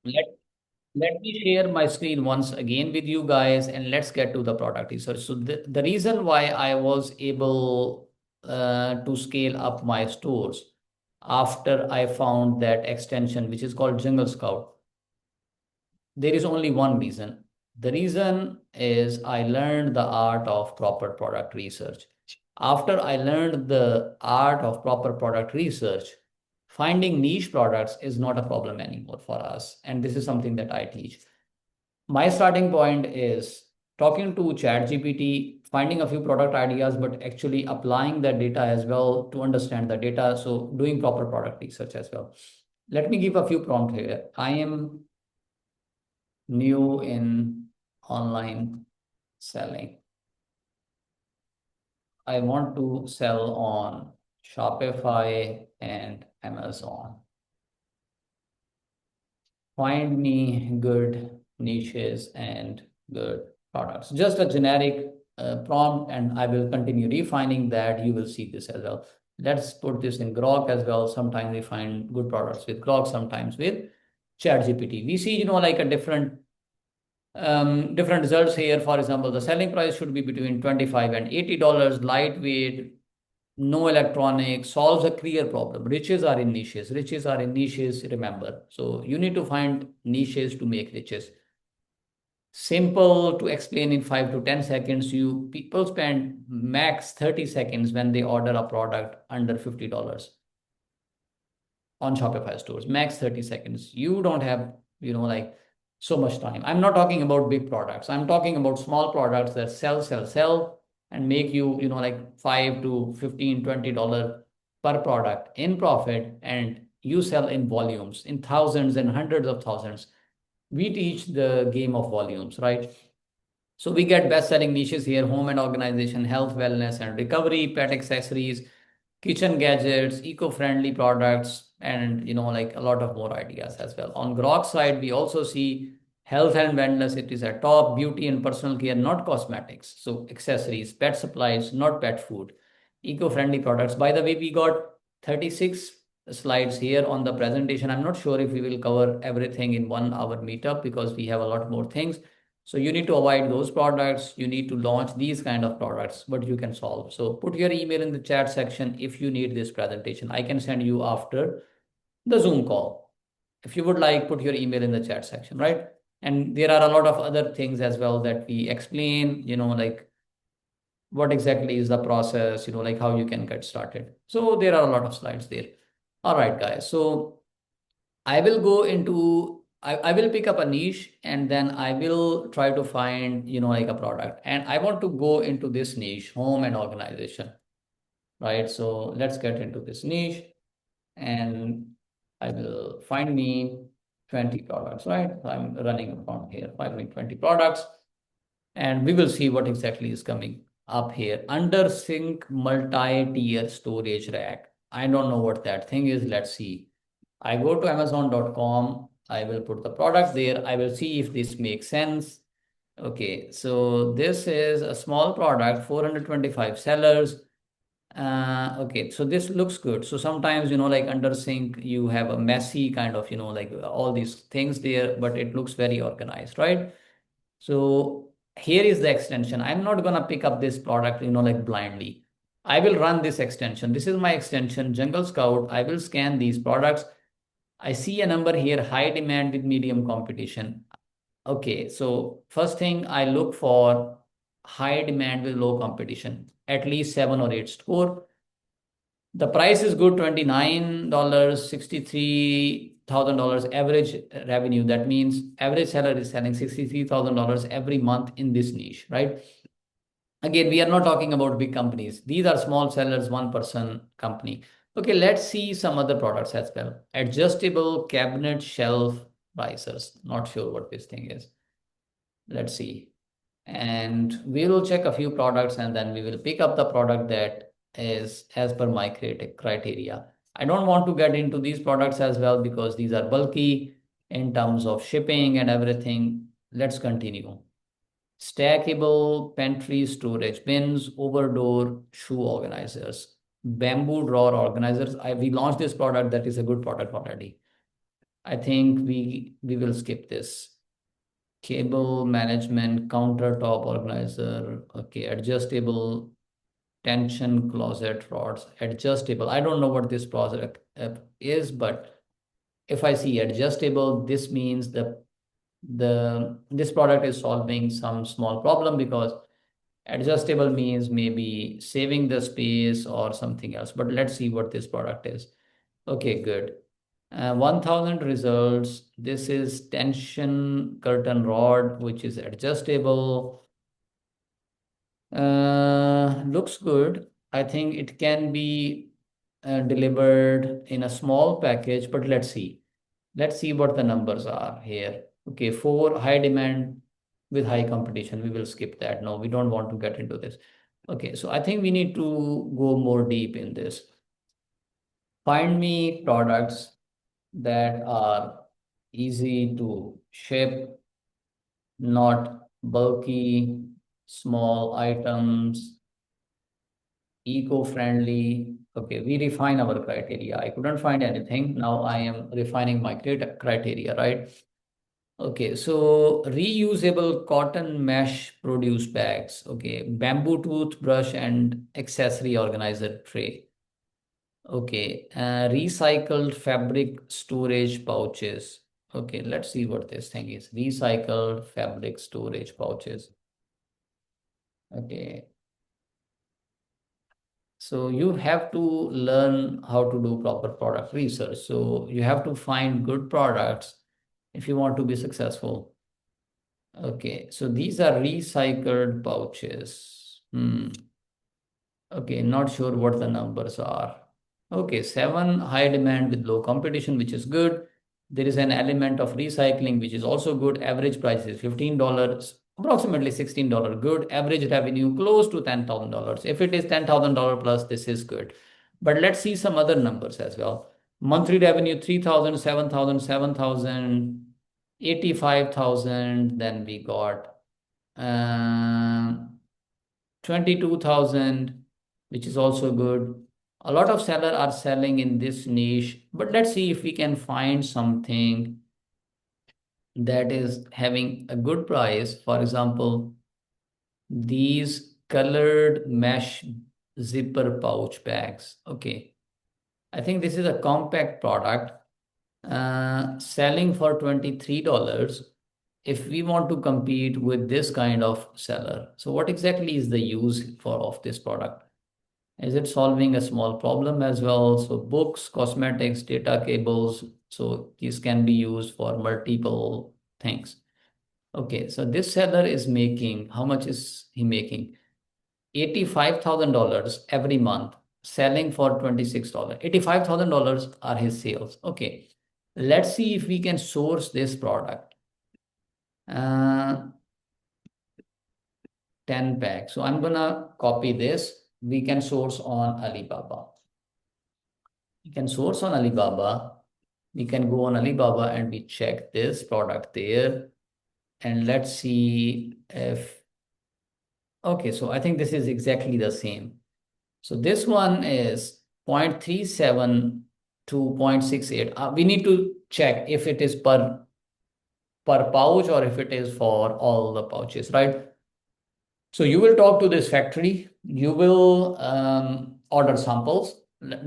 Let Let me share my screen once again with you guys and let's get to the product research. So the reason why I was able to scale up my stores after I found that extension, which is called Jungle Scout, there is only one reason. The reason is I learned the art of proper product research. After I learned the art of proper product research, finding niche products is not a problem anymore for us. And this is something that I teach. My starting point is talking to ChatGPT, finding a few product ideas, but actually applying that data as well to understand the data. So doing proper product research as well. Let me give a few prompts here. I am new in online selling. I want to sell on Shopify and Amazon. Find me good niches and good products. Just a generic prompt, and I will continue refining that. You will see this as well. Let's put this in Grok as well. Sometimes we find good products with Grok, sometimes with ChatGPT. We see, like a different results here. For example, the selling price should be between $25 and $80, lightweight, no electronics, solves a clear problem. Riches are in niches. Riches are in niches, remember. So you need to find niches to make riches. Simple to explain in 5 to 10 seconds. People spend max 30 seconds when they order a product under $50 on Shopify stores. Max 30 seconds. You don't have, like so much time. I'm not talking about big products. I'm talking about small products that sell, and make you, like 5 to 15, $20 per product in profit, and you sell in volumes, in thousands and hundreds of thousands. We teach the game of volumes, right? So we get best-selling niches here: home and organization, health, wellness, and recovery, pet accessories, kitchen gadgets, eco-friendly products, and like a lot of more ideas as well. On Grok side, we also see health and wellness. It is at top, beauty and personal care, not cosmetics. So accessories, pet supplies, not pet food, eco-friendly products. By the way, we got 36 slides here on the presentation. I'm not sure if we will cover everything in 1 hour meetup because we have a lot more things. So you need to avoid those products. You need to launch these kind of products, but you can solve. So put your email in the chat section if you need this presentation. I can send you after the Zoom call. If you would like, put your email in the chat section, right? And there are a lot of other things as well that we explain, like what exactly is the process, like how you can get started. So there are a lot of slides there. All right, guys. So I will go into I will pick up a niche and then I will try to find, like a product. And I want to go into this niche, home and organization, right? So let's get into this niche and I will find me 20 products, right? So I'm running a prompt here, finding 20 products, and we will see what exactly is coming up here. Under sync multi-tier storage rack. I don't know what that thing is. Let's see. I go to Amazon.com. I will put the product there. I will see if this makes sense. Okay, so this is a small product, 425 sellers. Okay, so this looks good. So sometimes, like under sync, you have a messy kind of, like all these things there, but it looks very organized, right? So here is the extension. I'm not gonna pick up this product, like blindly. I will run this extension. This is my extension, Jungle Scout. I will scan these products. I see a number here, high demand with medium competition. Okay, so first thing I look for high demand with low competition, at least 7 or 8 score. The price is good, $29, $63,000 average revenue. That means average seller is selling $63,000 every month in this niche, right? Again, we are not talking about big companies. These are small sellers, one person company. Okay, let's see some other products as well. Adjustable cabinet shelf risers. Not sure what this thing is. Let's see. And we will check a few products and then we will pick up the product that is as per my criteria. I don't want to get into these products as well because these are bulky in terms of shipping and everything. Let's continue. Stackable pantry storage bins, overdoor shoe organizers, bamboo drawer organizers. We launched this product. That is a good product already. I think we will skip this. Cable management, countertop organizer. Okay, adjustable tension closet rods. Adjustable. I don't know what this product is, but if I see adjustable, this means the this product is solving some small problem, because adjustable means maybe saving the space or something else. But let's see what this product is. Okay, good. 1000 results. This is tension curtain rod, which is adjustable. Looks good. I think it can be delivered in a small package, but let's see. Let's see what the numbers are here. Okay, for high demand with high competition, we will skip that. No, we don't want to get into this. Okay, so I think we need to go more deep in this. Find me products that are easy to ship, not bulky, small items, eco-friendly. Okay, we refine our criteria. I couldn't find anything. Now I am refining my criteria, right? Okay, so reusable cotton mesh produce bags. Okay, bamboo toothbrush and accessory organizer tray. Okay, recycled fabric storage pouches. Okay, let's see what this thing is. Recycled fabric storage pouches. Okay, so you have to learn how to do proper product research. So you have to find good products if you want to be successful. Okay, so these are recycled pouches. Okay, not sure what the numbers are. Okay, 7 high demand with low competition, which is good. There is an element of recycling, which is also good. Average price is $15, approximately $16. Good. Average revenue close to $10,000. If it is $10,000 plus, this is good. But let's see some other numbers as well. Monthly revenue 3,000, 7,000, 7,000, 85,000. Then we got 22,000, which is also good. A lot of sellers are selling in this niche, but let's see if we can find something that is having a good price. For example, these colored mesh zipper pouch bags. Okay, I think this is a compact product, selling for $23 if we want to compete with this kind of seller. So what exactly is the use for of this product? Is it solving a small problem as well? So books, cosmetics, data cables. So these can be used for multiple things. Okay, so this seller is making, how much is he making? $85,000 every month, selling for $26. $85,000 are his sales. Okay, let's see if we can source this product. 10 packs. So I'm gonna copy this. We can source on Alibaba. You can source on Alibaba. We can go on Alibaba and we check this product there. And let's see if, okay, so I think this is exactly the same. So this one is 0.37 to 0.68. We need to check if it is per pouch or if it is for all the pouches, right? So you will talk to this factory, you will order samples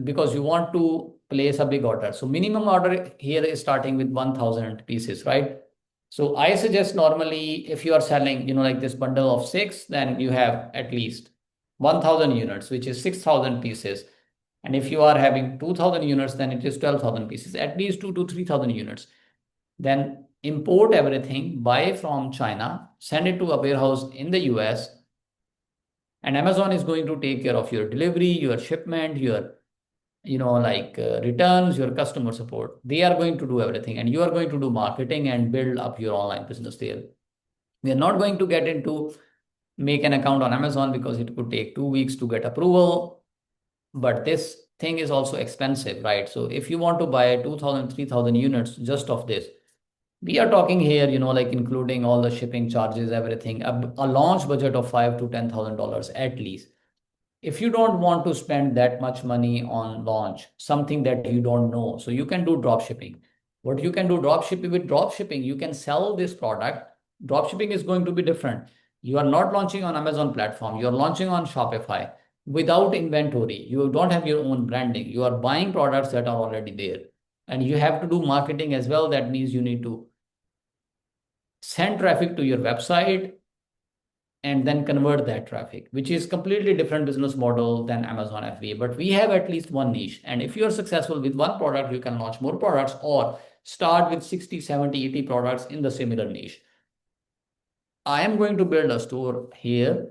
because you want to place a big order. So minimum order here is starting with 1,000 pieces, right? So I suggest normally if you are selling, like this bundle of 6, then you have at least 1,000 units, which is 6,000 pieces. And if you are having 2,000 units, then it is 12,000 pieces, at least 2 to 3,000 units. Then import everything, buy from China, send it to a warehouse in the US, and Amazon is going to take care of your delivery, your shipment, your returns, your customer support. They are going to do everything, and you are going to do marketing and build up your online business there. We are not going to get into make an account on Amazon because it could take 2 weeks to get approval. But this thing is also expensive, right? So if you want to buy 2,000, 3,000 units just of this, we are talking here, including all the shipping charges, everything, a launch budget of $5,000 to $10,000 at least. If you don't want to spend that much money on launch, something that you don't know, so you can do drop shipping. What you can do dropshipping with dropshipping, you can sell this product. Dropshipping is going to be different. You are not launching on Amazon platform. You are launching on Shopify without inventory. You don't have your own branding. You are buying products that are already there. And you have to do marketing as well. That means you need to send traffic to your website and then convert that traffic, which is completely different business model than Amazon FBA. But we have at least one niche. And if you're successful with one product, you can launch more products or start with 60, 70, 80 products in the similar niche. I am going to build a store here,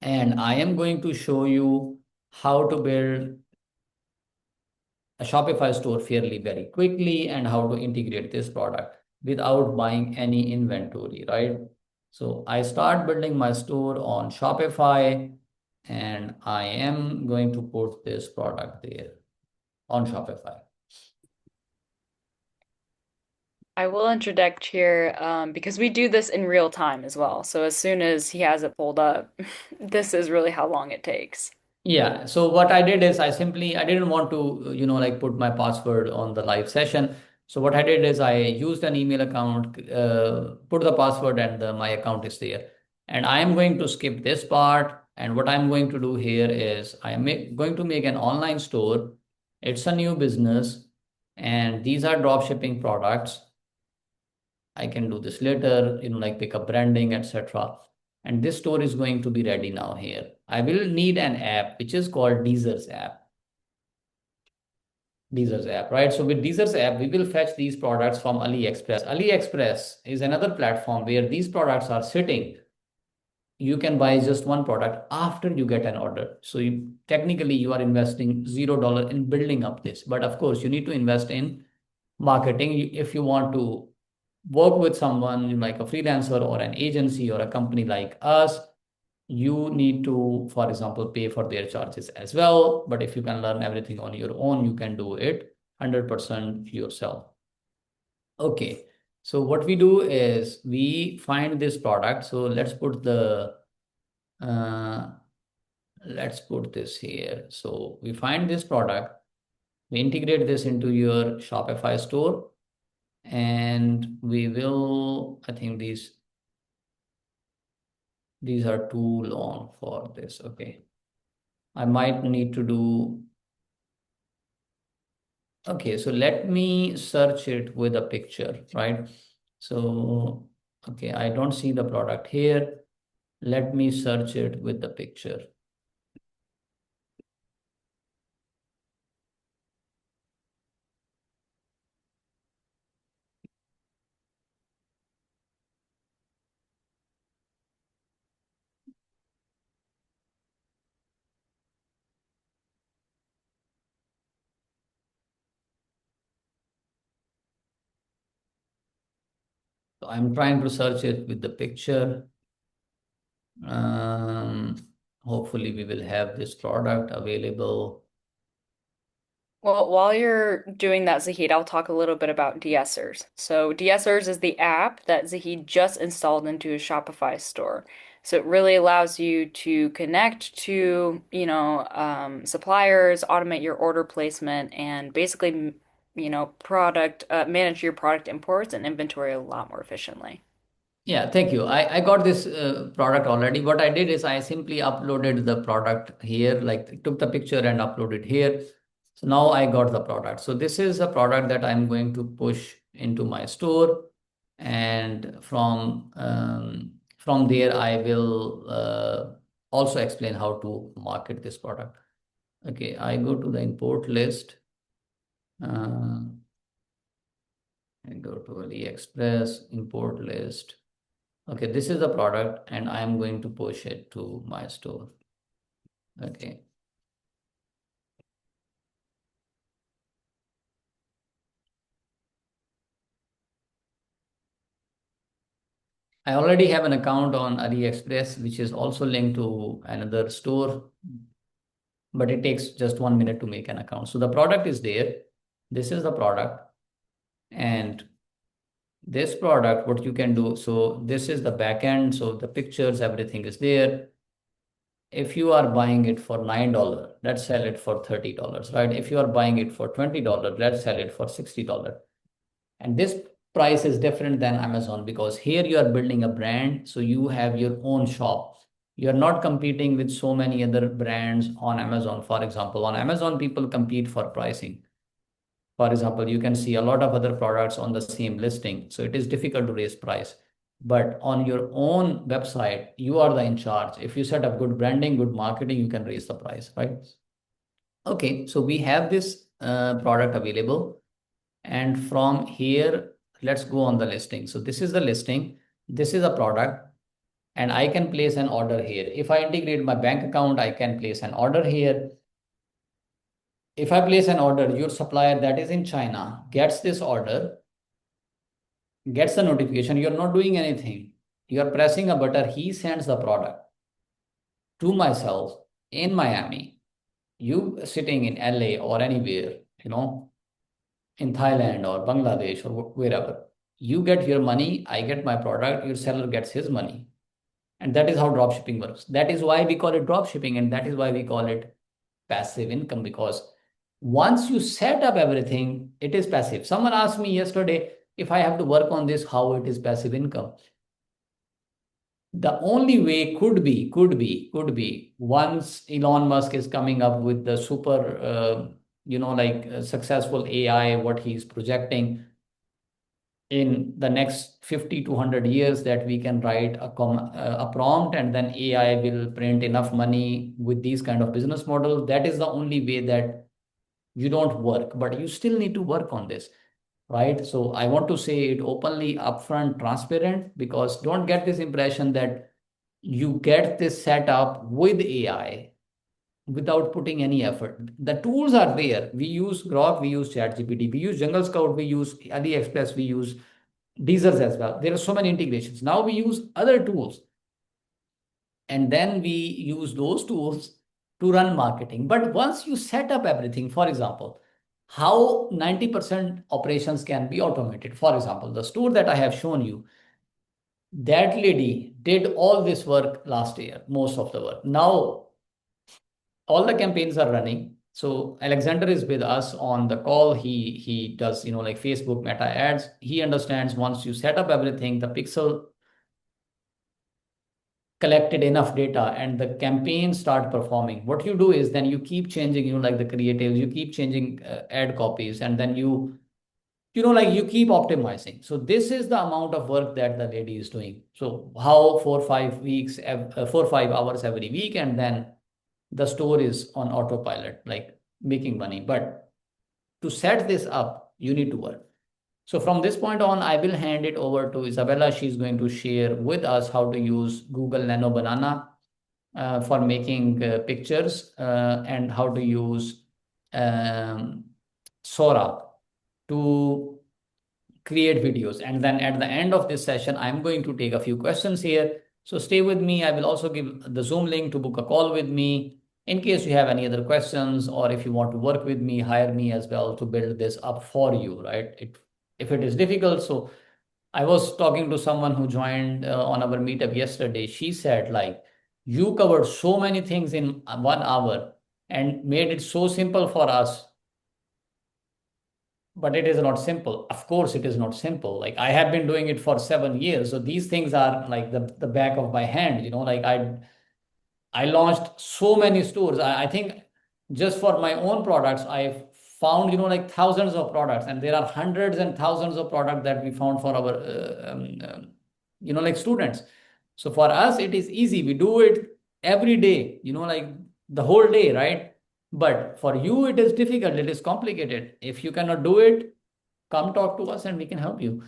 and I am going to show you how to build a Shopify store fairly very quickly and how to integrate this product without buying any inventory, right? So I start building my store on Shopify, and I am going to put this product there on Shopify. I will interject here because we do this in real time as well. So as soon as he has it pulled up, this is really how long it takes. Yeah. So what I did is I didn't want to, like put my password on the live session. So what I did is I used an email account, put the password, and my account is there. And I am going to skip this part. And what I'm going to do here is going to make an online store. It's a new business, and these are drop shipping products. I can do this later, like pick up branding, etc. And this store is going to be ready now here. I will need an app which is called Desers app. Desers app, right? So with Desers app, we will fetch these products from AliExpress. AliExpress is another platform where these products are sitting. You can buy just one product after you get an order. So technically you are investing $0 in building up this. But of course, you need to invest in marketing if you want to work with someone like a freelancer or an agency or a company like us. You need to, for example, pay for their charges as well. But if you can learn everything on your own, you can do it 100% yourself. Okay. So what we do is we find this product. So uh, let's put this here. So we find this product, we integrate this into your Shopify store, and we will, I think these are too long for this. Okay. I might need to do, okay, so let me search it with a picture, right? So, okay, I don't see the product here. Let me search it with the picture. So I'm trying to search it with the picture. Um, Hopefully we will have this product available. Well, while you're doing that, Zahid, I'll talk a little bit about DSers. So, DSers is the app that Zahid just installed into his Shopify store. So it really allows you to connect to, suppliers, automate your order placement, and basically, manage your product imports and inventory a lot more efficiently. Yeah, thank you. I got this product already. What I did is I simply uploaded the product here, like took the picture and uploaded here. So now I got the product. So this is a product that I'm going to push into my store. And from there, I will also explain how to market this product. Okay, I go to the import list. Uh, I go to AliExpress, import list. Okay, this is the product and I am going to push it to my store. Okay. I already have an account on AliExpress, which is also linked to another store, but it takes just 1 minute to make an account. So the product is there. This is the product. And this product, what you can do, so this is the back end. So the pictures, everything is there. If you are buying it for $9, let's sell it for $30, right? If you are buying it for $20, let's sell it for $60. And this price is different than Amazon because here you are building a brand, so you have your own shop. You're not competing with so many other brands on Amazon. For example, on Amazon, people compete for pricing. For example, you can see a lot of other products on the same listing, so it is difficult to raise price. But on your own website, you are the in charge. If you set up good branding, good marketing, you can raise the price, right? Okay, so we have this product available. And from here, let's go on the listing. So this is the listing. This is a product and I can place an order here. If I integrate my bank account, I can place an order here. If I place an order, your supplier that is in China gets this order, gets the notification. You're not doing anything. You're pressing a button. He sends the product to myself in Miami. You sitting in LA or anywhere, in Thailand or Bangladesh or wherever. You get your money, I get my product, your seller gets his money. And that is how dropshipping works. That is why we call it dropshipping, and that is why we call it passive income, because once you set up everything, it is passive. Someone asked me yesterday if I have to work on this, how it is passive income. The only way could be once Elon Musk is coming up with the super, successful AI, what he's projecting in the next 50 to 100 years, that we can write a prompt and then AI will print enough money with these kind of business models. That is the only way that you don't work, but you still need to work on this, right? So I want to say it openly, upfront, transparent, because don't get this impression that you get this set up with AI without putting any effort. The tools are there. We use Grok, we use ChatGPT, we use Jungle Scout, we use AliExpress, we use DSers as well. There are so many integrations. Now we use other tools and then we use those tools to run marketing. But once you set up everything, for example, how 90% operations can be automated. For example, the store that I have shown you, that lady did all this work last year, most of the work. Now all the campaigns are running. So Alexander is with us on the call. He does, like Facebook meta ads. He understands once you set up everything, the pixel collected enough data and the campaigns start performing. What you do is then you keep changing, like the creatives, you keep changing ad copies, and then you keep optimizing. So this is the amount of work that the lady is doing. So how 4 or 5 weeks, 4 or 5 hours every week, and then the store is on autopilot, like making money. But to set this up, you need to work. So from this point on, I will hand it over to Isabella. She's going to share with us how to use Google Nano Banana for making pictures, and how to use um, Sora to create videos. And then at the end of this session, I'm going to take a few questions here. So stay with me. I will also give the Zoom link to book a call with me in case you have any other questions, or if you want to work with me, hire me as well to build this up for you, right? If it is difficult. So I was talking to someone who joined on our meetup yesterday. She said, like, you covered so many things in 1 hour and made it so simple for us, but it is not simple. Of course, it is not simple. Like, I have been doing it for 7 years. So these things are like the back of my hand, like I launched so many stores. I think just for my own products, I found, like thousands of products, and there are hundreds and thousands of products that we found for our, like students. So for us, it is easy. We do it every day, like the whole day, right? But for you, it is difficult. It is complicated. If you cannot do it, come talk to us and we can help you.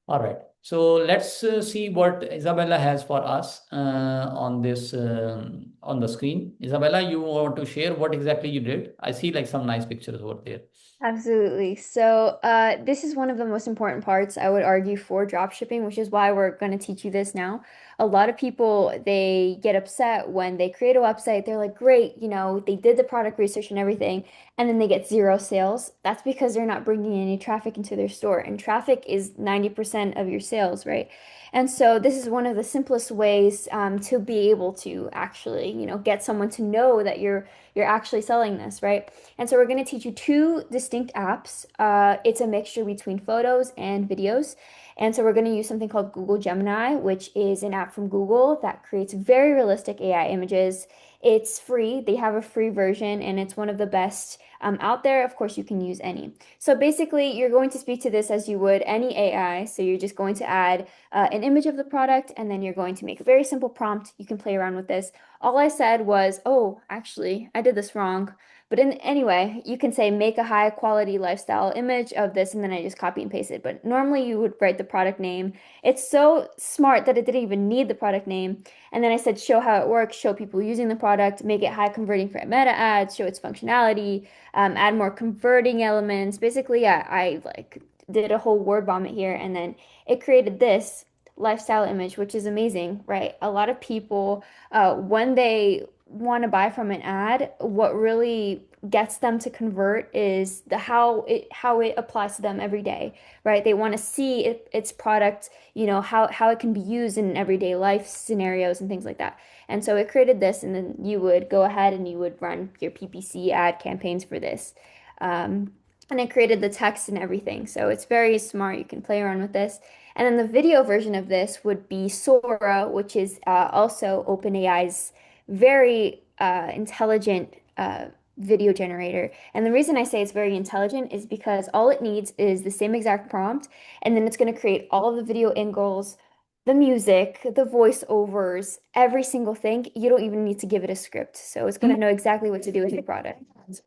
All right. So let's see what Isabella has for us on this on the screen. Isabella, you want to share what exactly you did? I see like some nice pictures over there. Absolutely. So, this is one of the most important parts, I would argue, for dropshipping, which is why we're going to teach you this now. A lot of people, they get upset when they create a website. They're like, great, they did the product research and everything, and then they get zero sales. That's because they're not bringing any traffic into their store. And traffic is 90% of your sales, right? And so this is one of the simplest ways to be able to actually, get someone to know that you're actually selling this, right? And so we're going to teach you two distinct apps. It's a mixture between photos and videos. And so we're going to use something called Google Gemini, which is an app from Google that creates very realistic AI images. It's free. They have a free version, and it's one of the best out there. Of course, you can use any. So basically, you're going to speak to this as you would any AI. So you're just going to add an image of the product, and then you're going to make a very simple prompt. You can play around with this. All I said was, oh, actually, I did this wrong. But anyway, you can say make a high quality lifestyle image of this, and then I just copy and paste it. But normally you would write the product name. It's so smart that it didn't even need the product name. And then I said show how it works, show people using the product, make it high converting for meta ads, show its functionality, add more converting elements. Basically, I like did a whole word vomit here, and then it created this lifestyle image, which is amazing, right? A lot of people, when they want to buy from an ad, what really gets them to convert is the how it applies to them every day, right? They want to see its product, how it can be used in everyday life scenarios and things like that. And so it created this, and then you would go ahead and you would run your PPC ad campaigns for this. And it created the text and everything. So it's very smart. You can play around with this. And then the video version of this would be Sora, which is also OpenAI's very intelligent video generator. And the reason I say it's very intelligent is because all it needs is the same exact prompt, and then it's going to create all of the video angles, the music, the voiceovers, every single thing. You don't even need to give it a script. So it's going to know exactly what to do with your product.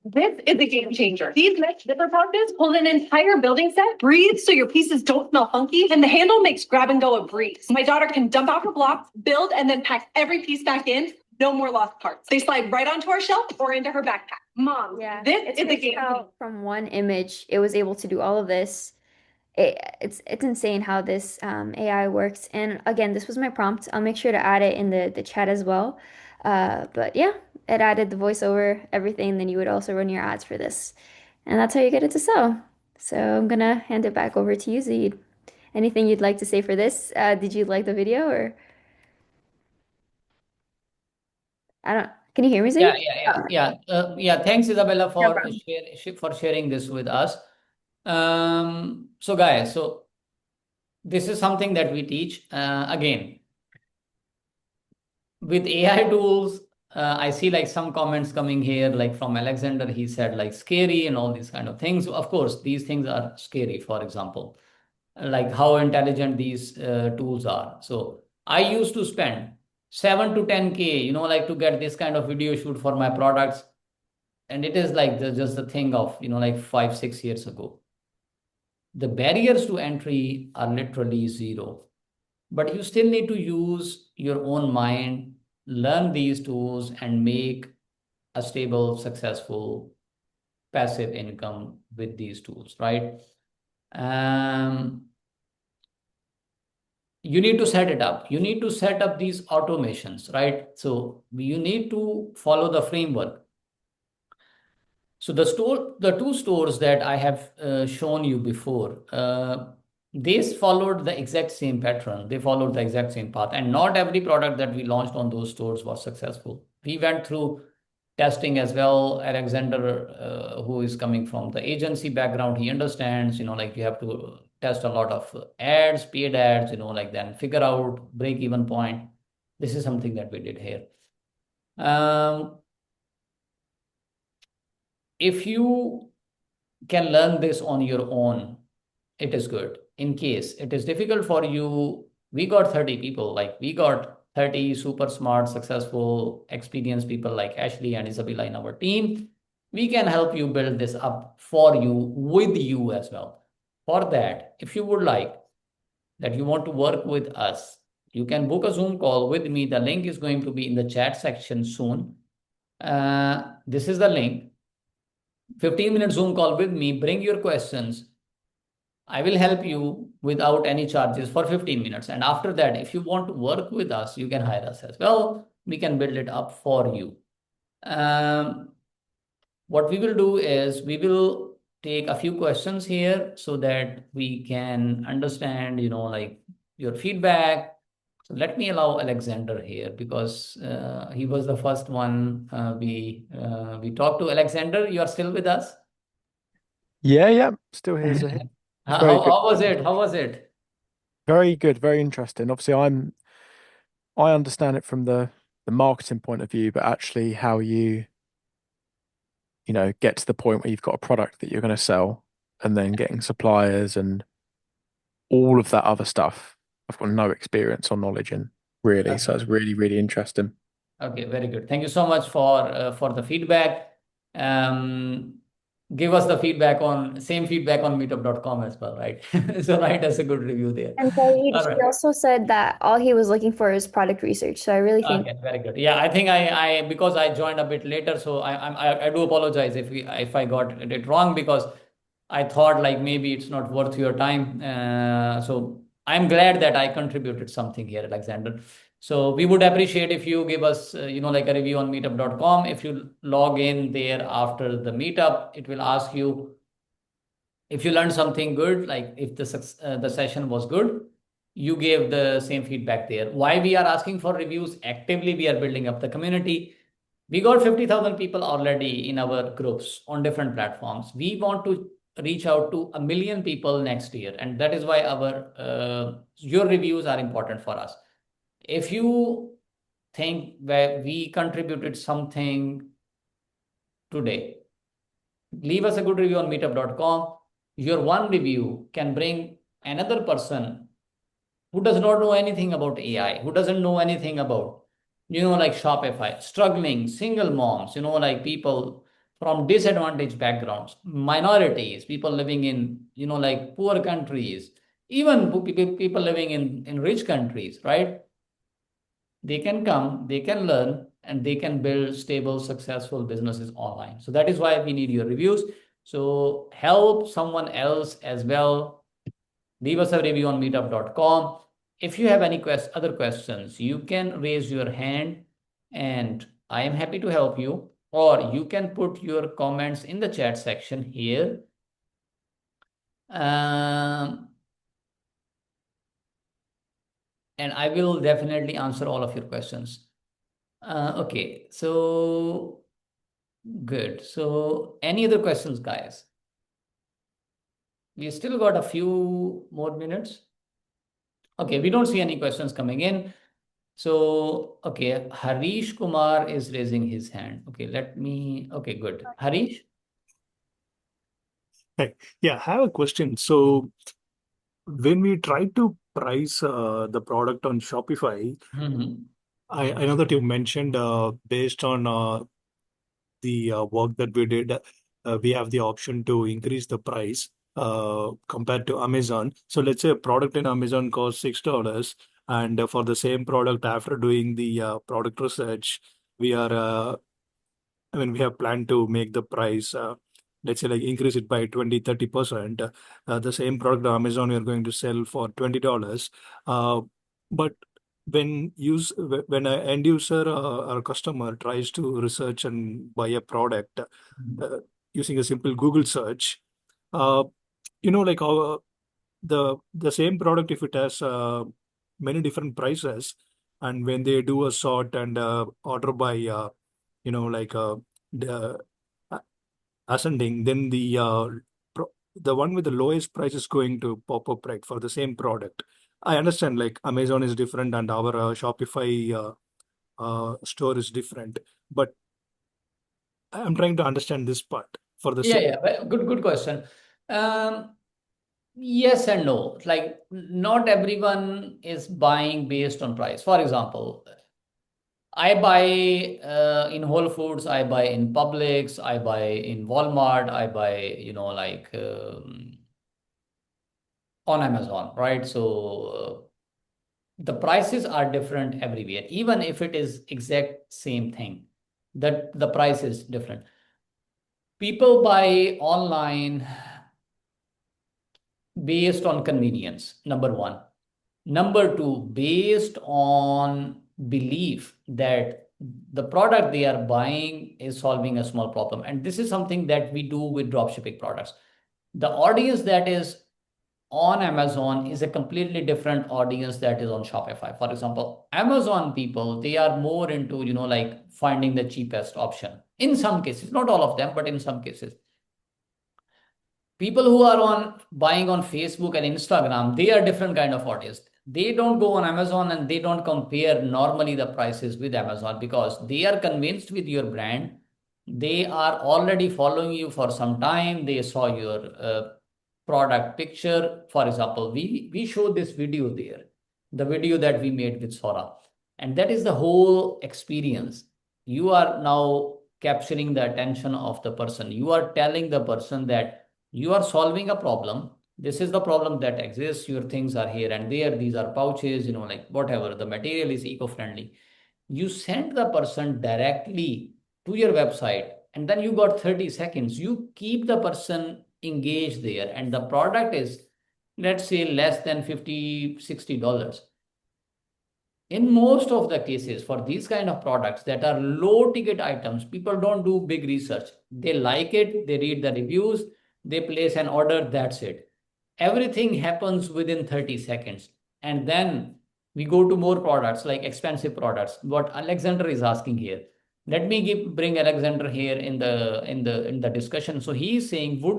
This is a game changer. These mesh zipper pouches hold an entire building set, breathe so your pieces don't smell funky, and the handle makes grab and go a breeze. My daughter can dump out her blocks, build, and then pack every piece back in. No more lost parts. They slide right onto our shelf or into her backpack. Mom, this is a game. From one image, it was able to do all of this. It's insane how this AI works. And again, this was my prompt. I'll make sure to add it in the chat as well. But yeah, it added the voiceover, everything. Then you would also run your ads for this. And that's how you get it to sell. So I'm gonna hand it back over to you, Zahid. Anything you'd like to say for this? Did you like the video or I don't, can you hear me, Zahid? Yeah. Thanks, Isabella, No for problem. sharing this with us. So guys, so this is something that we teach. Again, with AI tools, I see like some comments coming here, like from Alexander. He said like scary and all these kind of things. Of course, these things are scary. For example, like how intelligent these tools are. So I used to spend 7 to 10K, like to get this kind of video shoot for my products. And it is like just the thing of, like 5, 6 years ago. The barriers to entry are literally zero, but you still need to use your own mind, learn these tools, and make a stable, successful, passive income with these tools, right? You need to set it up. You need to set up these automations, right? So you need to follow the framework. So the two stores that I have shown you before, they followed the exact same pattern. They followed the exact same path, and not every product that we launched on those stores was successful. We went through testing as well. Alexander, who is coming from the agency background, he understands. Like you have to test a lot of ads, paid ads. Like then figure out break even point. This is something that we did here. If you can learn this on your own, it is good. In case it is difficult for you, we got 30 people, like we got 30 super smart, successful, experienced people like Ashley and Isabella in our team. We can help you build this up for you, with you as well. For that, if you would like that you want to work with us, you can book a Zoom call with me. The link is going to be in the chat section soon. This is the link. 15-minute Zoom call with me. Bring your questions. I will help you without any charges for 15 minutes. And after that, if you want to work with us, you can hire us as well. We can build it up for you. What we will do is we will take a few questions here so that we can understand, like your feedback. So let me allow Alexander here because he was the first one we talked to. Alexander, you are still with us? Yeah, still here, Zahid. It's How, very how, good. how was it? How was it? Very good, very interesting. Obviously, I understand it from the marketing point of view, but actually how you get to the point where you've got a product that you're going to sell and then getting suppliers and all of that other stuff, I've got no experience or knowledge in really. So it's really, really interesting. Okay, very good. Thank you so much for the feedback. Um, Give us the same feedback on meetup.com as well, right? So write us a good review there. And Saeed, All he right. also said that all he was looking for is product research. So I really think Okay, very good. Yeah, I think I because I joined a bit later, so I do apologize if I got it wrong because I thought like maybe it's not worth your time. So I'm glad that I contributed something here, Alexander. So we would appreciate if you give us like a review on meetup.com. If you log in there after the meetup, it will ask you if you learned something good, like if the session was good, you gave the same feedback there. Why we are asking for reviews actively? We are building up the community. We got 50,000 people already in our groups on different platforms. We want to reach out to 1 million people next year, and that is why your reviews are important for us. If you think that we contributed something today, leave us a good review on meetup.com. Your one review can bring another person who does not know anything about AI, who doesn't know anything about, like Shopify, struggling single moms, like people from disadvantaged backgrounds, minorities, people living in, like poor countries, even people living in rich countries, right? They can come, they can learn, and they can build stable, successful businesses online. So that is why we need your reviews. So help someone else as well. Leave us a review on meetup.com. If you have any other questions, you can raise your hand and I am happy to help you, or you can put your comments in the chat section here. And I will definitely answer all of your questions. Okay, so good. So any other questions, guys? We still got a few more minutes. Okay, we don't see any questions coming in. So, okay, Harish Kumar is raising his hand. Okay, good. Harish? Hey, yeah, I have a question. So when we try to price the product on Shopify, Mm-hmm. I know that you mentioned based on the work that we did, we have the option to increase the price compared to Amazon. So let's say a product in Amazon costs $6, and for the same product, after doing the product research, we are we have planned to make the price, let's say, like increase it by 20-30%. The same product on Amazon we are going to sell for $20. But when an end user or customer tries to research and buy a product using a simple Google search, uh, like the same product, if it has many different prices, and when they do a sort and order by like the ascending, then the one with the lowest price is going to pop up, right, for the same product. I understand like Amazon is different and our Shopify store is different, but I'm trying to understand this part for the same. Yeah. Good question. Yes and no. Like, not everyone is buying based on price. For example, I buy in Whole Foods, I buy in Publix, I buy in Walmart, I buy, on Amazon, right? So the prices are different everywhere, even if it is exact same thing, that the price is different. People buy online based on convenience, number one. Number two, based on belief that the product they are buying is solving a small problem. And this is something that we do with dropshipping products. The audience that is on Amazon is a completely different audience that is on Shopify. For example, Amazon people, they are more into, like finding the cheapest option. In some cases, not all of them, but in some cases. People who are on buying on Facebook and Instagram, they are different kind of audience. They don't go on Amazon and they don't compare normally the prices with Amazon because they are convinced with your brand. They are already following you for some time. They saw your product picture. For example, we showed this video there, the video that we made with Sora. And that is the whole experience. You are now capturing the attention of the person. You are telling the person that you are solving a problem. This is the problem that exists. Your things are here and there. These are pouches, like whatever. The material is eco-friendly. You send the person directly to your website and then you got 30 seconds. You keep the person engaged there and the product is, let's say, less than $50, $60. In most of the cases for these kind of products that are low ticket items, people don't do big research. They like it, they read the reviews, they place an order, that's it. Everything happens within 30 seconds. And then we go to more products like expensive products. What Alexander is asking here. Let me bring Alexander here in the discussion. So he is saying, what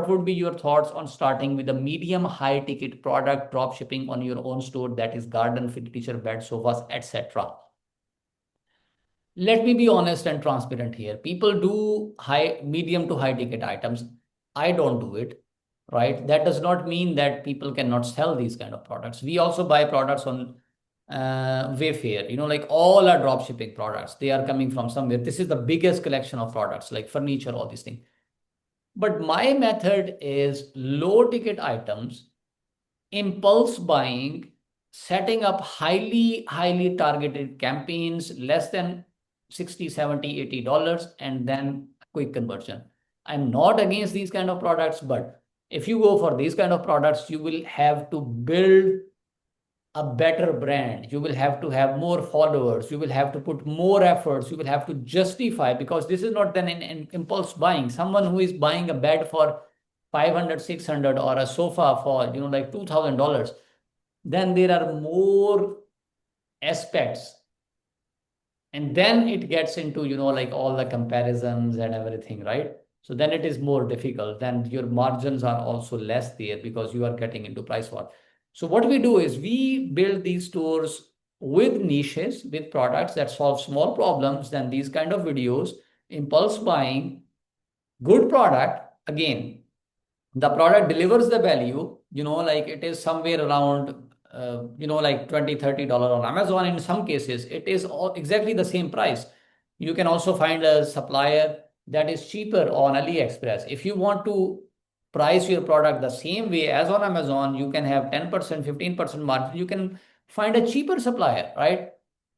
would be your thoughts on starting with a medium high ticket product, drop shipping on your own store, that is garden furniture, bed, sofas, etc. Let me be honest and transparent here. People do medium to high ticket items. I don't do it, right? That does not mean that people cannot sell these kind of products. We also buy products on Wayfair, like all our drop shipping products, they are coming from somewhere. This is the biggest collection of products like furniture, all these things. But my method is low ticket items, impulse buying, setting up highly targeted campaigns, less than 60, 70, $80, and then quick conversion. I'm not against these kind of products, but if you go for these kind of products, you will have to build a better brand. You will have to have more followers. You will have to put more efforts. You will have to justify, because this is not then an impulse buying. Someone who is buying a bed for 500, 600 or a sofa for, like $2,000, then there are more aspects. And then it gets into, like all the comparisons and everything, right? So then it is more difficult. Then your margins are also less there because you are getting into price war. So what we do is we build these stores with niches, with products that solve small problems. Then these kind of videos, impulse buying, good product. Again, the product delivers the value, like it is somewhere around, like $20, $30 on Amazon. In some cases, it is exactly the same price. You can also find a supplier that is cheaper on AliExpress. If you want to price your product the same way as on Amazon, you can have 10%, 15% margin. You can find a cheaper supplier, right?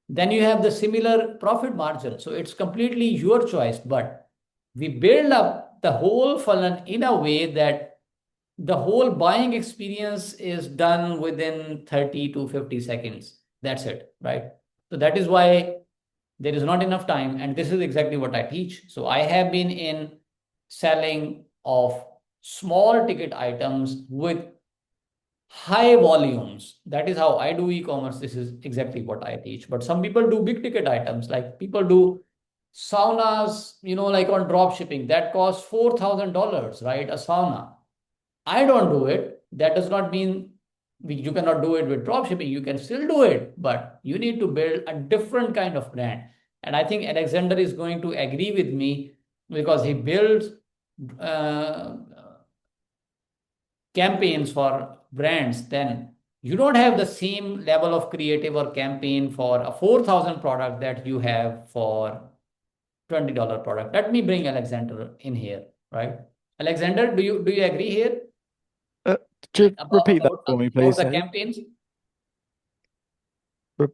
Then you have the similar profit margin. So it's completely your choice, but we build up the whole funnel in a way that the whole buying experience is done within 30 to 50 seconds. That's it, right? So that is why there is not enough time. And this is exactly what I teach. So I have been in selling of small ticket items with high volumes. That is how I do e-commerce. This is exactly what I teach. But some people do big ticket items, like people do saunas, like on drop shipping that costs $4,000, right? A sauna. I don't do it. That does not mean you cannot do it with drop shipping. You can still do it, but you need to build a different kind of brand. And I think Alexander is going to agree with me because he builds campaigns for brands. Then you don't have the same level of creative or campaign for a 4,000 product that you have for $20 product. Let me bring Alexander in here, right? Alexander, do you agree here? Just repeat that for me, please. About the campaigns.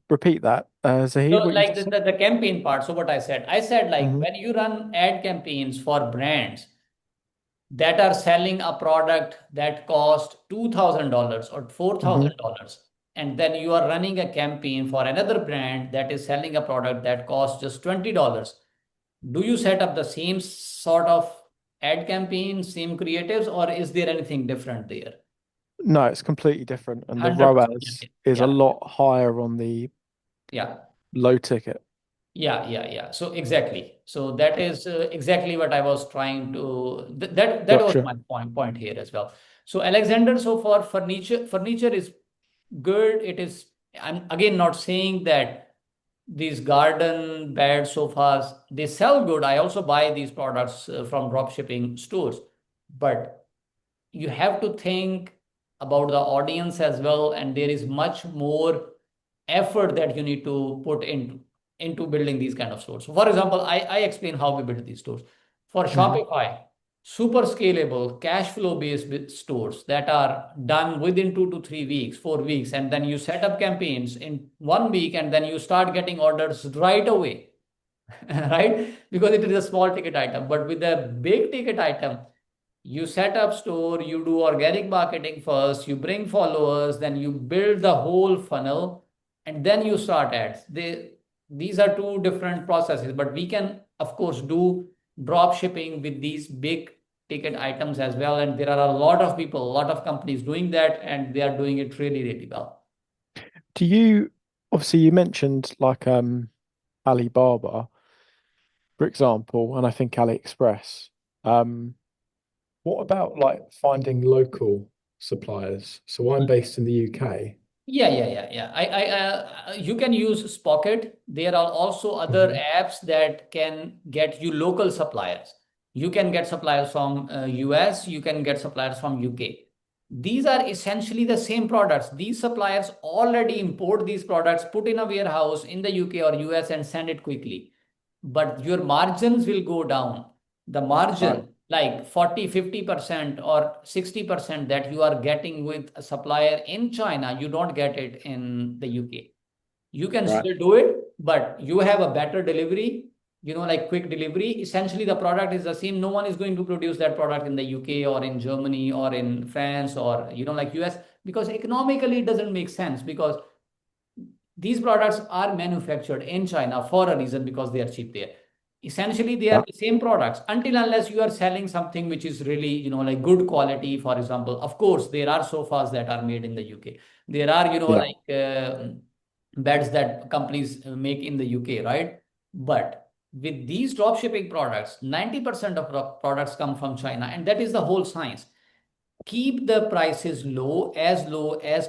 Repeat that, Zahid. So what you like just the campaign part. So what I said like Mhm. when you run ad campaigns for brands that are selling a product that cost $2,000 or $4,000, and then you are running a campaign for another brand that is selling a product that costs just $20. Do you set up the same sort of ad campaign, same creatives, or is there anything different there? No, it's completely different, and the 100%. ROAS is a Yeah. lot higher on the Yeah. low ticket. Yeah. So exactly. So that is exactly what I was trying to. That was Gotcha. my point here as well. So Alexander, so for furniture is good. It is. I'm again not saying that these garden bed sofas they sell good. I also buy these products from drop shipping stores, but you have to think about the audience as well, and there is much more effort that you need to put into building these kind of stores. So for example, I explain how we build these stores. For Shopify, super scalable, cash flow based stores that are done within 2 to 3 weeks, 4 weeks, and then you set up campaigns in 1 week and then you start getting orders right away. Right? Because it is a small ticket item. But with a big ticket item, you set up store, you do organic marketing first, you bring followers, then you build the whole funnel, and then you start ads. These are two different processes, but we can, of course, do drop shipping with these big ticket items as well. And there are a lot of people, a lot of companies doing that, and they are doing it really, really well. Do you obviously you mentioned like Alibaba, for example, and I think AliExpress. Um, what about like finding local suppliers? So I'm based in the UK. Yeah. You can use Spocket. There are also other apps that can get you local suppliers. You can get suppliers from US. You can get suppliers from UK. These are essentially the same products. These suppliers already import these products, put in a warehouse in the UK or US, and send it quickly. But your margins will go down. The margin, like 40, 50% or 60% that you are getting with a supplier in China, you don't get it in the UK. You can Right. still do it, but you have a better delivery, like quick delivery. Essentially, the product is the same. No one is going to produce that product in the UK or in Germany or in France or, like US, because economically it doesn't make sense, because these products are manufactured in China for a reason, because they are cheap there. Essentially, they are Yeah. the same products until unless you are selling something which is really, like good quality. For example, of course, there are sofas that are made in the UK. There are, Yeah. like beds that companies make in the UK, right? But with these drop shipping products, 90% of products come from China, and that is the whole science. Keep the prices low as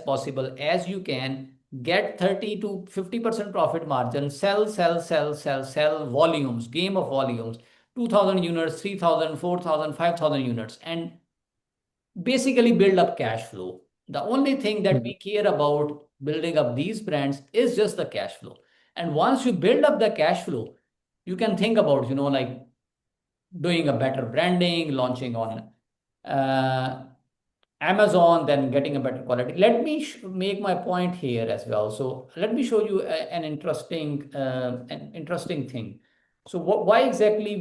possible as you can, get 30 to 50% profit margin, sell volumes, game of volumes, 2000 units, 3000, 4000, 5000 units, and basically build up cash flow. The only thing that we care about building up these brands is just the cash flow. And once you build up the cash flow, you can think about, like doing a better branding, launching on uh, Amazon, then getting a better quality. Let me make my point here as well. So let me show you an interesting thing. So why exactly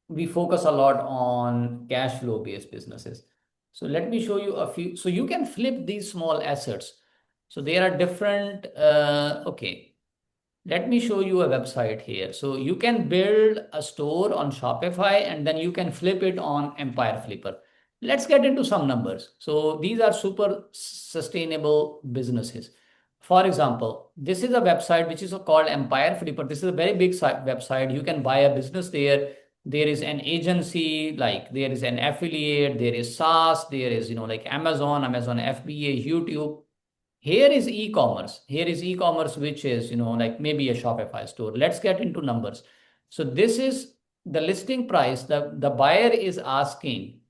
we focus a lot on cash flow based businesses. So let me show you a few. So you can flip these small assets. So there are different. Okay. Let me show you a website here. So you can build a store on Shopify and then you can flip it on Empire Flipper. Let's get into some numbers. So these are super sustainable businesses. For example, this is a website which is called Empire Flipper. This is a very big website. You can buy a business there. There is an agency, like there is an affiliate, there is SaaS, there is, like Amazon FBA, YouTube. Here is e-commerce. Here is e-commerce, which is, like maybe a Shopify store. Let's get into numbers. So this is the listing price. The buyer is asking,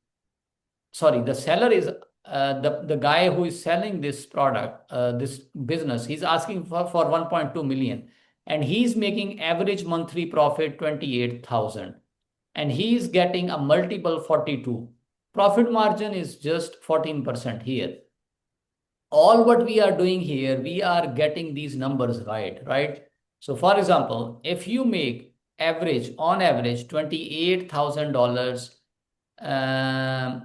sorry, the seller is the guy who is selling this product, this business, he's asking for 1.2 million. And he's making average monthly profit 28,000. And he's getting a multiple 42. Profit margin is just 14% here. All what we are doing here, we are getting these numbers right? So for example, if you make on average $28,000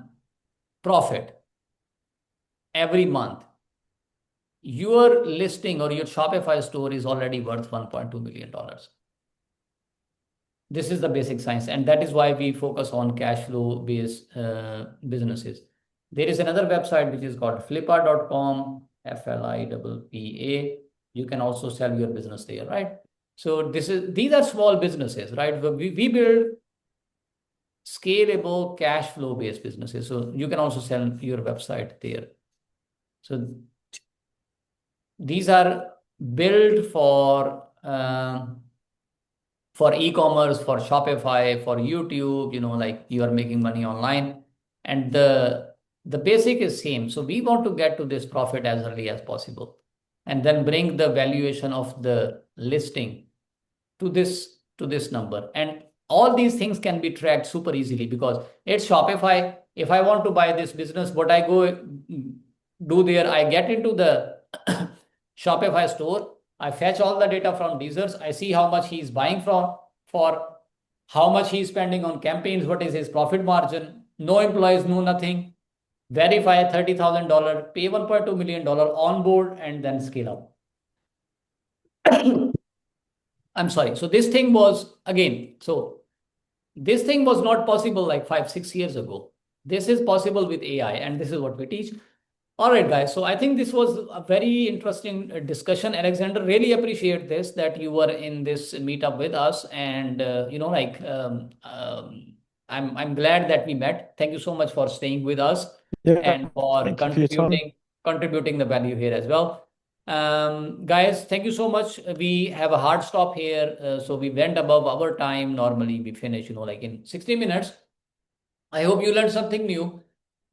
profit every month, your listing or your Shopify store is already worth $1.2 million. This is the basic science, and that is why we focus on cash flow based businesses. There is another website which is called flippa.com, FLIPPA. You can also sell your business there, right? So these are small businesses, right? We build scalable cash flow based businesses. So you can also sell your website there. So these are built for e-commerce, for Shopify, for YouTube, like you are making money online. And the basic is same. So we want to get to this profit as early as possible and then bring the valuation of the listing to this number. And all these things can be tracked super easily because it's Shopify. If I want to buy this business, what I go do there, I get into the Shopify store. I fetch all the data from DSers. I see how much he's buying for how much he's spending on campaigns, what is his profit margin, no employees, no nothing. Verify $30,000, pay $1.2 million on board, and then scale up. I'm sorry. So this thing was this thing was not possible like 5, 6 years ago. This is possible with AI, and this is what we teach. All right, guys. So I think this was a very interesting discussion. Alexander, really appreciate this that you were in this meetup with us, and I'm glad that we met. Thank you so much for staying with us Yeah, and for thank you for your time. contributing the value here as well. Guys, thank you so much. We have a hard stop here, so we went above our time. Normally, we finish, like in 60 minutes. I hope you learned something new.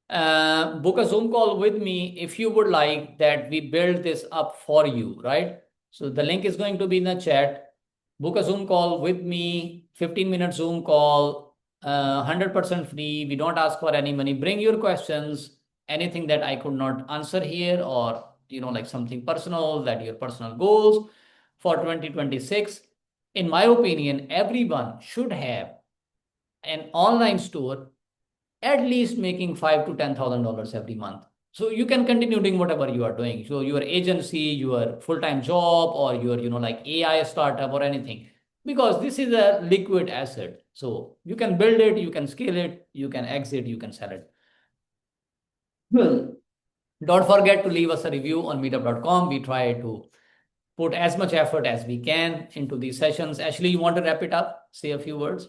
Book a Zoom call with me if you would like that we build this up for you, right? So the link is going to be in the chat. Book a Zoom call with me, 15-minute Zoom call, 100% free. We don't ask for any money. Bring your questions, anything that I could not answer here, or like something personal, that your personal goals for 2026. In my opinion, everyone should have an online store at least making $5,000 to $10,000 every month. So you can continue doing whatever you are doing. So your agency, your full-time job, or your like AI startup or anything, because this is a liquid asset. So you can build it, you can scale it, you can exit, you can sell it. Don't forget to leave us a review on meetup.com. We try to put as much effort as we can into these sessions. Ashley, you want to wrap it up? Say a few words.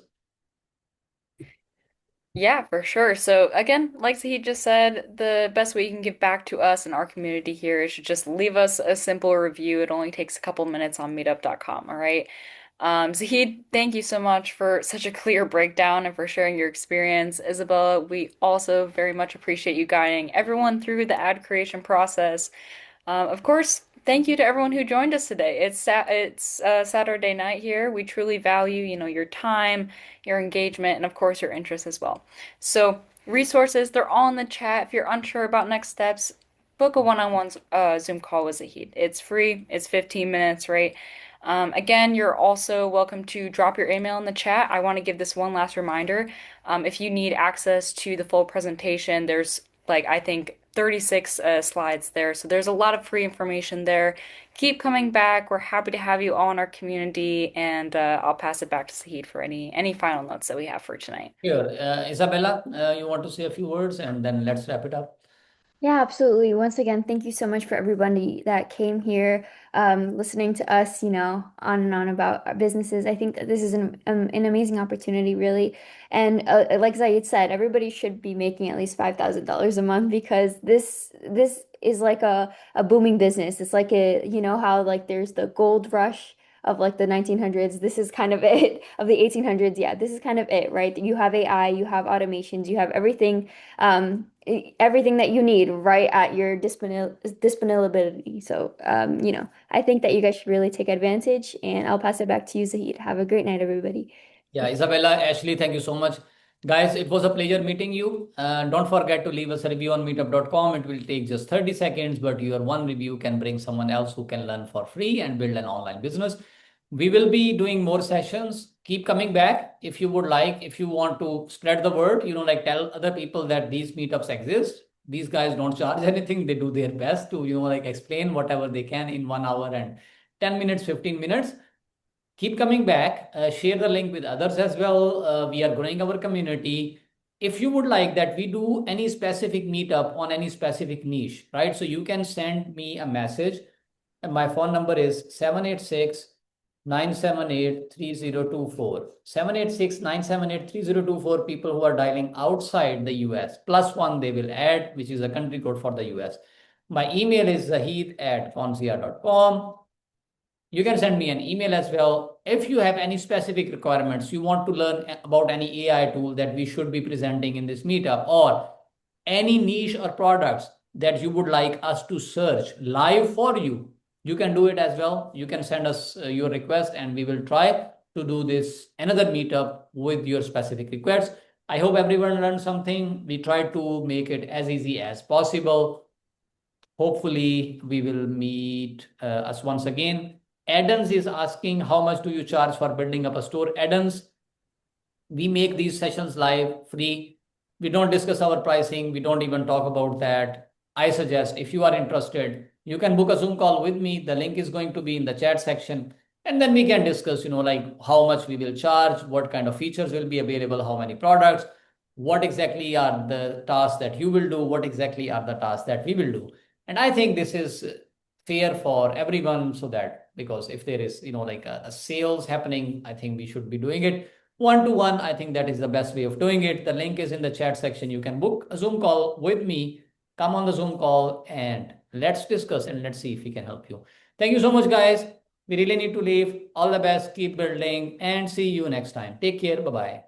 Yeah, for sure. So again, like Zahid just said, the best way you can give back to us and our community here is to just leave us a simple review. It only takes a couple minutes on meetup.com, all right? Zahid, thank you so much for such a clear breakdown and for sharing your experience. Isabella, we also very much appreciate you guiding everyone through the ad creation process. Of course, thank you to everyone who joined us today. It's Saturday night here. We truly value, your time, your engagement, and of course your interest as well. So resources, they're all in the chat. If you're unsure about next steps, book a one-on-one Zoom call with Zahid. It's free. It's 15 minutes, right? Again, you're also welcome to drop your email in the chat. I want to give this one last reminder. If you need access to the full presentation, there's I think 36 slides there. So there's a lot of free information there. Keep coming back. We're happy to have you all in our community, and I'll pass it back to Zahid for any final notes that we have for tonight. Sure. Isabella, you want to say a few words and then let's wrap it up. Yeah, absolutely. Once again, thank you so much for everybody that came here, listening to us, on and on about our businesses. I think that this is an amazing opportunity, really. And like Zaid said, everybody should be making at least $5,000 a month because this is like a booming business. It's like how like there's the gold rush of like the 1900s. This is kind of it of the 1800s. Yeah, this is kind of it, right? You have AI, you have automations, you have everything that you need right at your disponibility. So, I think that you guys should really take advantage, and I'll pass it back to you, Zahid. Have a great night, everybody. Yeah, Isabella, Ashley, thank you so much. Guys, it was a pleasure meeting you. Don't forget to leave us a review on meetup.com. It will take just 30 seconds, but your one review can bring someone else who can learn for free and build an online business. We will be doing more sessions. Keep coming back if you would like. If you want to spread the word, like tell other people that these meetups exist. These guys don't charge anything. They do their best to, explain whatever they can in 1 hour and 10 minutes, 15 minutes. Keep coming back. Share the link with others as well. We are growing our community. if you would like that we do any specific meetup on any specific niche, right? So you can send me a message, and my phone number is 786-978-3024. 786-978-3024. People who are dialing outside the US, +1 they will add, which is a country code for the US. My email is zahid@concierge.com. You can send me an email as well. If you have any specific requirements, you want to learn about any AI tool that we should be presenting in this meetup, or any niche or products that you would like us to search live for you, you can do it as well. You can send us your request, and we will try to do this another meetup with your specific requests. I hope everyone learned something. We try to make it as easy as possible. Hopefully, we will meet us once again. Addons is asking, how much do you charge for building up a store? Addons, we make these sessions live, free. We don't discuss our pricing. We don't even talk about that. I suggest if you are interested, you can book a Zoom call with me. The link is going to be in the chat section. And then we can discuss, like how much we will charge, what kind of features will be available, how many products, what exactly are the tasks that you will do, what exactly are the tasks that we will do. And I think this is fair for everyone, so that, because if there is, like a sales happening, I think we should be doing it one-to-one. I think that is the best way of doing it. The link is in the chat section. You can book a Zoom call with me. Come on the Zoom call and let's discuss, and let's see if we can help you. Thank you so much, guys. We really need to leave. All the best. Keep building, and see you next time. Take care. Bye-bye.